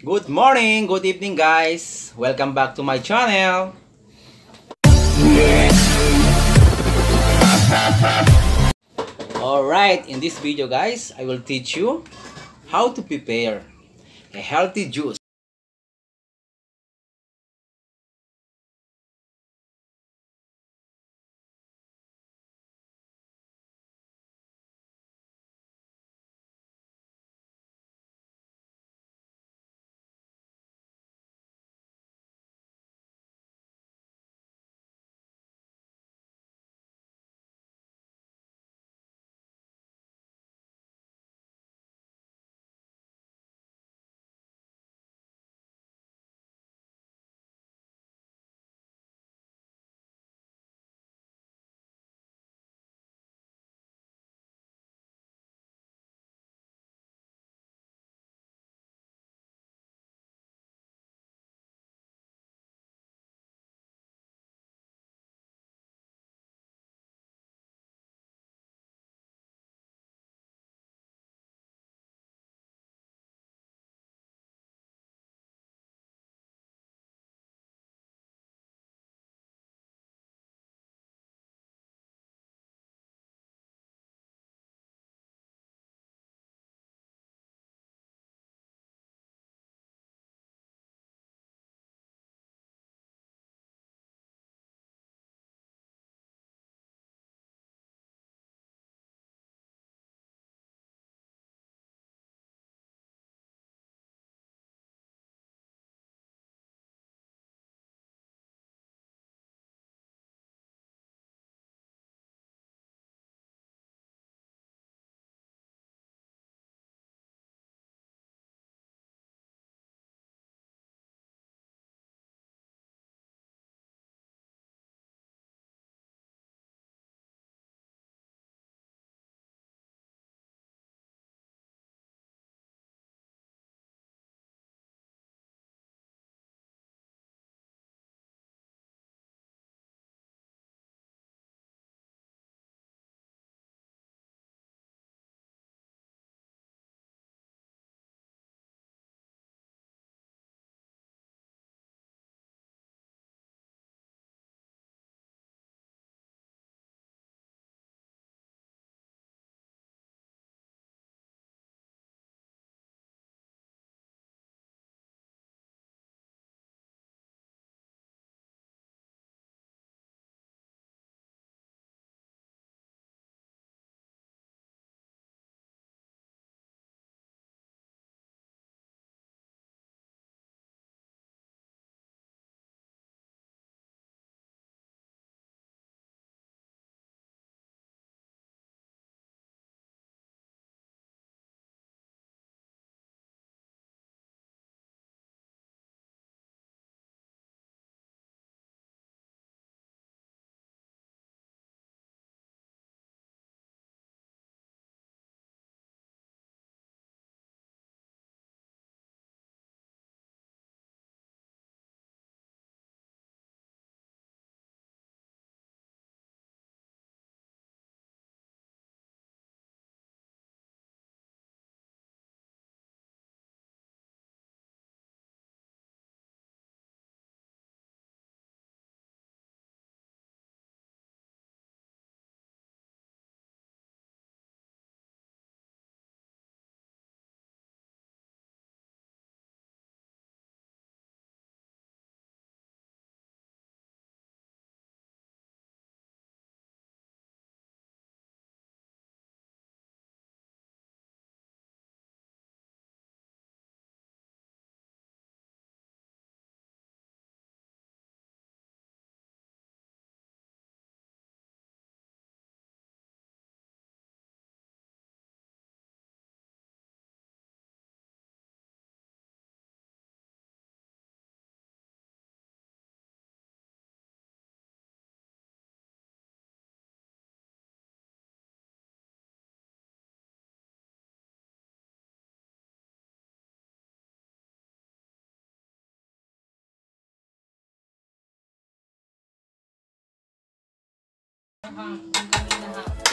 Good morning, good evening guys. Welcome back to my channel. Alright, in this video guys, I will teach you how to prepare a healthy juice.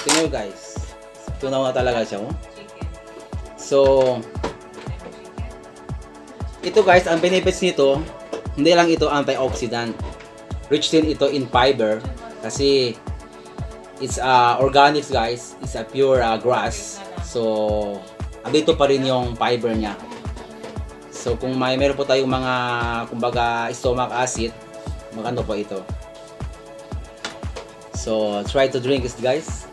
Tingnan nyo guys. Tunaw na talaga siya. Oh. So, ito guys, ang benefits nito, hindi lang ito antioxidant. Rich din ito in fiber kasi it's organic guys. It's a pure grass. So, andito pa rin yung fiber niya. So, kung meron po tayong mga, kumbaga, stomach acid, maganda po ito. So, try to drink this guys.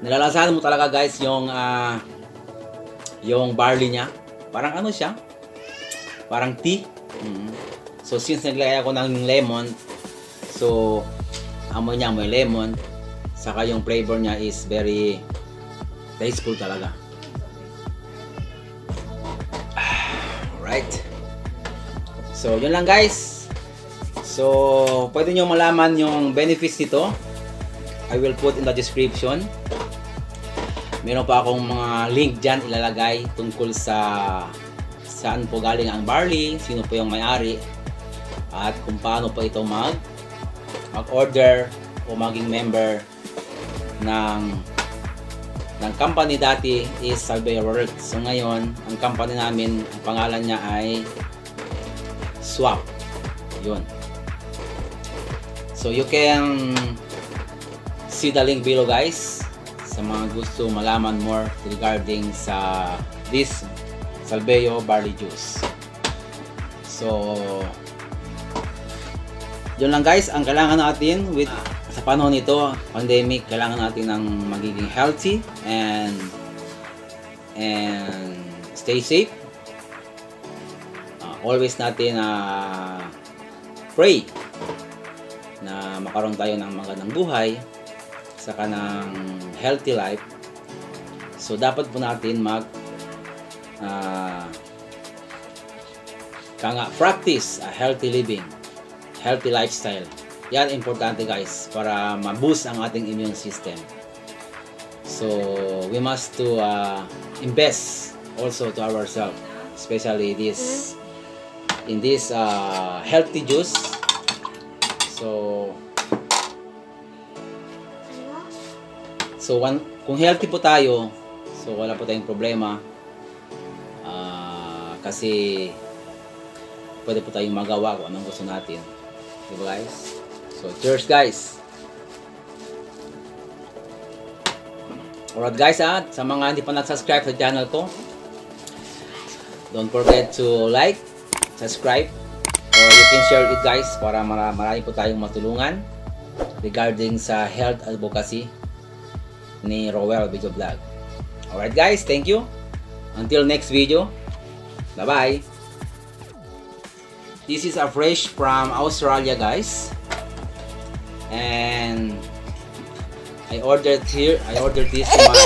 Nalalasahan mo talaga guys yung barley niya. Parang ano siya? Parang tea. So since naglagay ako ng lemon, so amoy niya may lemon, saka yung flavor niya is very tasteful talaga. Alright. So yun lang guys. So pwede nyo malaman yung benefits nito. I will put in the description. Meron pa akong mga link dyan ilalagay tungkol sa saan po galing ang barley, sino po yung may-ari, at kung paano po ito mag-order o maging member ng company. Dati is Salveyo Works. So ngayon, ang company namin, ang pangalan niya ay Swap. Yun. So you can see the link below guys sa mga gusto malaman more regarding sa this Salveyo barley juice. So yun lang guys ang kailangan natin sa panahon nito, pandemic. Kailangan natin ng magiging healthy and stay safe. Always natin pray na makaroon tayo ng magandang buhay saka ng healthy life. So dapat po natin practice a healthy living, healthy lifestyle. Yan importante guys para ma-boost ang ating immune system. So we must to invest also to ourselves, especially in this healthy juice. So kung healthy po tayo, so wala po tayong problema, kasi pwede po tayong magawa kung anong gusto natin, diba guys? So cheers guys. Alright guys, sa mga hindi pa nag-subscribe sa channel ko, don't forget to like, subscribe, or you can share it guys para marami po tayong matulungan regarding sa health advocacy ni Roel Video Vlog. Alright guys, thank you. Until next video. Bye bye. This is a fresh from Australia guys. And I ordered this to my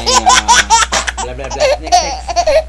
blah blah blah. Next.